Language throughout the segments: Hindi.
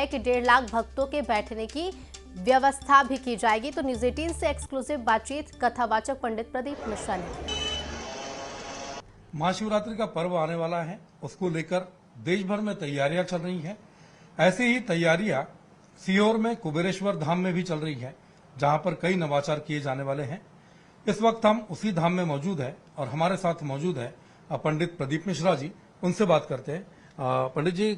है कि 1.5 लाख भक्तों के बैठने की व्यवस्था भी की जाएगी। तो न्यूज 18 से एक्सक्लूसिव बातचीत कथावाचक पंडित प्रदीप मिश्रा ने की। महाशिवरात्रि का पर्व आने वाला है, उसको लेकर देश भर में तैयारियां चल रही हैं। ऐसी ही तैयारियां सीहोर में कुबेरेश्वर धाम में भी चल रही है, जहां पर कई नवाचार किए जाने वाले हैं। इस वक्त हम उसी धाम में मौजूद है और हमारे साथ मौजूद है पंडित प्रदीप मिश्रा जी। उनसे बात करते हैं। पंडित जी,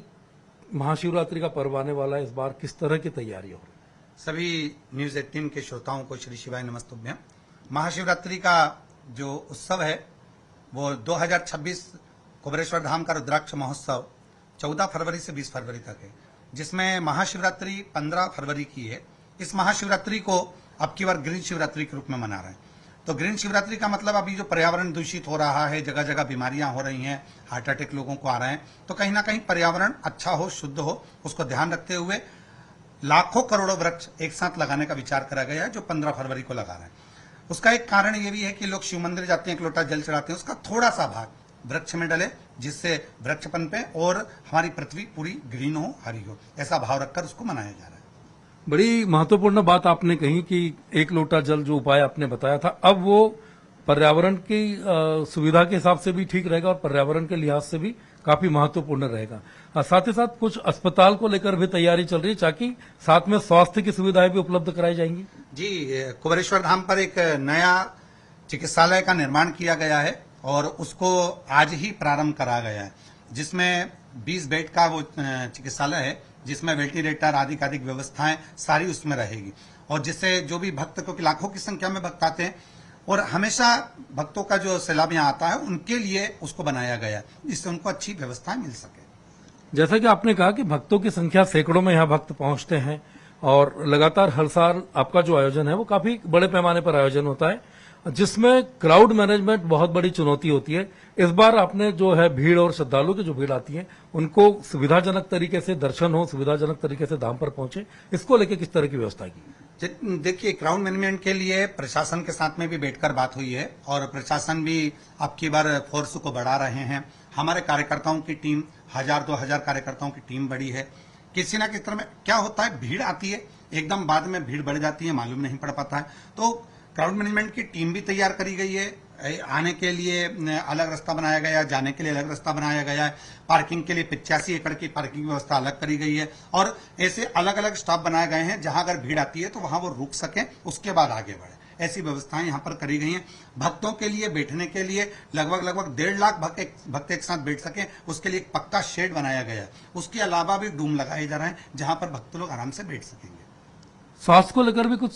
महाशिवरात्रि का पर्व आने वाला है, इस बार किस तरह की तैयारी हो रही है? सभी न्यूज 18 के श्रोताओं को श्री शिवाय नमस्तुभ्यं। महाशिवरात्रि का जो उत्सव है वो 2026 कुबेरेश्वर धाम का रुद्राक्ष महोत्सव 14 फरवरी से 20 फरवरी तक है, जिसमें महाशिवरात्रि 15 फरवरी की है। इस महाशिवरात्रि को अब की बार ग्रीन शिवरात्रि के रूप में मना रहे हैं। तो ग्रीन शिवरात्रि का मतलब अभी जो पर्यावरण दूषित हो रहा है, जगह जगह बीमारियां हो रही हैं, हार्ट अटैक लोगों को आ रहे हैं, तो कहीं ना कहीं पर्यावरण अच्छा हो, शुद्ध हो, उसको ध्यान रखते हुए लाखों करोड़ों वृक्ष एक साथ लगाने का विचार करा गया है, जो 15 फरवरी को लगा रहे हैं। उसका एक कारण ये भी है कि लोग शिव मंदिर जाते हैं, एक लोटा जल चढ़ाते हैं, उसका थोड़ा सा भाग वृक्ष में डले, जिससे वृक्ष पनपे और हमारी पृथ्वी पूरी ग्रीन हो, हरी हो, ऐसा भाव रखकर उसको मनाया जा रहा है। बड़ी महत्वपूर्ण बात आपने कही कि एक लोटा जल जो उपाय आपने बताया था, अब वो पर्यावरण की सुविधा के हिसाब से भी ठीक रहेगा और पर्यावरण के लिहाज से भी काफी महत्वपूर्ण रहेगा। साथ ही साथ कुछ अस्पताल को लेकर भी तैयारी चल रही है, ताकि साथ में स्वास्थ्य की सुविधाएं भी उपलब्ध कराई जाएंगी। जी, कुबेरेश्वर धाम पर एक नया चिकित्सालय का निर्माण किया गया है और उसको आज ही प्रारंभ करा गया है, जिसमें 20 बेड का वो चिकित्सालय है, जिसमें वेंटिलेटर आदि अधिक व्यवस्थाएं सारी उसमें रहेगी, और जिससे जो भी भक्त, क्योंकि लाखों की संख्या में भक्त आते हैं और हमेशा भक्तों का जो सैलाब यहाँ आता है, उनके लिए उसको बनाया गया है, जिससे उनको अच्छी व्यवस्था मिल सके। जैसा कि आपने कहा कि भक्तों की संख्या सैकड़ों में यहाँ भक्त पहुंचते हैं और लगातार हर साल आपका जो आयोजन है वो काफी बड़े पैमाने पर आयोजन होता है, जिसमें क्राउड मैनेजमेंट बहुत बड़ी चुनौती होती है। इस बार आपने जो है भीड़ और श्रद्धालु की जो भीड़ आती है, उनको सुविधाजनक तरीके से दर्शन हो, सुविधाजनक तरीके से धाम पर पहुंचे, इसको लेकर किस तरह की व्यवस्था की? देखिए, क्राउड मैनेजमेंट के लिए प्रशासन के साथ में भी बैठकर बात हुई है और प्रशासन भी अब की बार फोर्स को बढ़ा रहे हैं। हमारे कार्यकर्ताओं की टीम 1000-2000 कार्यकर्ताओं की टीम बड़ी है। किसी ना किसी तरह में क्या होता है, भीड़ आती है, एकदम बाद में भीड़ बढ़ जाती है, मालूम नहीं पड़ पाता है। तो क्राउड मैनेजमेंट की टीम भी तैयार करी गई है। आने के लिए अलग रास्ता बनाया गया है, जाने के लिए अलग रास्ता बनाया गया है, पार्किंग के लिए 85 एकड़ की पार्किंग व्यवस्था अलग करी गई है, और ऐसे अलग अलग स्टॉप बनाए गए हैं, जहां अगर भीड़ आती है तो वहां वो रुक सके, उसके बाद आगे बढ़े। ऐसी व्यवस्थाएं यहाँ पर करी गई हैं। भक्तों के लिए बैठने के लिए लगभग 1.5 लाख भक्त एक साथ बैठ सके, उसके लिए एक पक्का शेड बनाया गया है। उसके अलावा भी डूम लगाए जा रहे हैं, जहां पर भक्त लोग आराम से बैठ सकेंगे। स्वास्थ्य को लेकर भी कुछ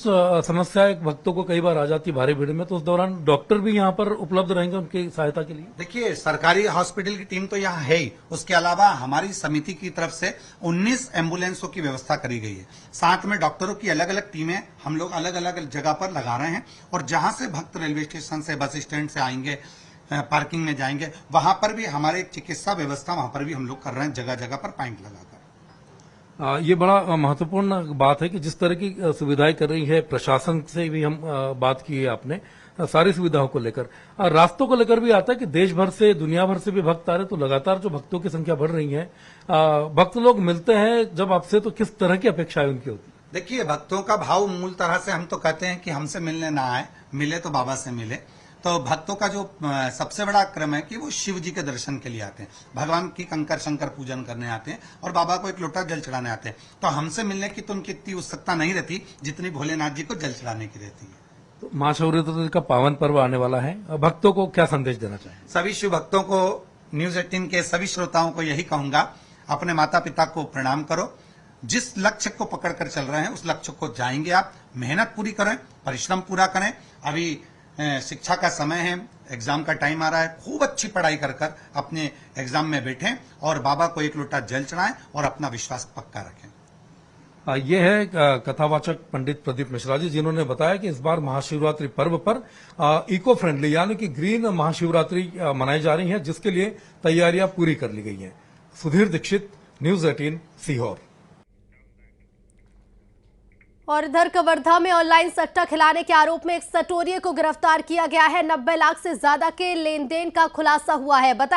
समस्याएं भक्तों को कई बार आ जाती भारी भीड़ में, तो उस दौरान डॉक्टर भी यहाँ पर उपलब्ध रहेंगे उनकी सहायता के लिए? देखिए, सरकारी हॉस्पिटल की टीम तो यहाँ है ही, उसके अलावा हमारी समिति की तरफ से 19 एम्बुलेंसों की व्यवस्था करी गई है। साथ में डॉक्टरों की अलग अलग टीमें हम लोग अलग अलग जगह पर लगा रहे हैं, और जहां से भक्त रेलवे स्टेशन से, बस स्टैंड से आएंगे, पार्किंग में जाएंगे, वहां पर भी हमारे चिकित्सा व्यवस्था वहां पर भी हम लोग कर रहे हैं, जगह जगह पर पॉइंट लगाकर। ये बड़ा महत्वपूर्ण बात है कि जिस तरह की सुविधाएं कर रही है प्रशासन से भी हम बात की है आपने, सारी सुविधाओं को लेकर। रास्तों को लेकर भी आता है कि देश भर से, दुनिया भर से भी भक्त आ रहे, तो लगातार जो भक्तों की संख्या बढ़ रही है, भक्त लोग मिलते हैं जब आपसे, तो किस तरह की अपेक्षाएं उनकी होती है? देखिए, भक्तों का भाव मूल तरह से हम तो कहते हैं कि हमसे मिलने ना आए, मिले तो बाबा से मिले। तो भक्तों का जो सबसे बड़ा क्रम है कि वो शिव जी के दर्शन के लिए आते हैं, भगवान की कंकर शंकर पूजन करने आते हैं और बाबा को एक लोटा जल चढ़ाने आते हैं। तो हमसे मिलने की तो उनकी इतनी उत्सुकता नहीं रहती जितनी भोलेनाथ जी को जल चढ़ाने की रहती है। तो महाशिवरात्रि का पावन पर्व आने वाला है, भक्तों को क्या संदेश देना चाहिए? सभी शिव भक्तों को, न्यूज 18 के सभी श्रोताओं को यही कहूंगा, अपने माता पिता को प्रणाम करो। जिस लक्ष्य को पकड़कर चल रहे हैं उस लक्ष्य को जाएंगे आप, मेहनत पूरी करें, परिश्रम पूरा करें। अभी शिक्षा का समय है, एग्जाम का टाइम आ रहा है, खूब अच्छी पढ़ाई कर अपने एग्जाम में बैठें और बाबा को एक लोटा जल चढ़ाएं और अपना विश्वास पक्का रखें। ये है कथावाचक पंडित प्रदीप मिश्रा जी, जिन्होंने बताया कि इस बार महाशिवरात्रि पर्व पर इको फ्रेंडली यानी कि ग्रीन महाशिवरात्रि मनाई जा रही है, जिसके लिए तैयारियां पूरी कर ली गई हैं। सुधीर दीक्षित, न्यूज 18 सीहोर। और इधर कवर्धा में ऑनलाइन सट्टा खिलाने के आरोप में एक सटोरिये को गिरफ्तार किया गया है। 90 लाख से ज्यादा के लेन देन का खुलासा हुआ है।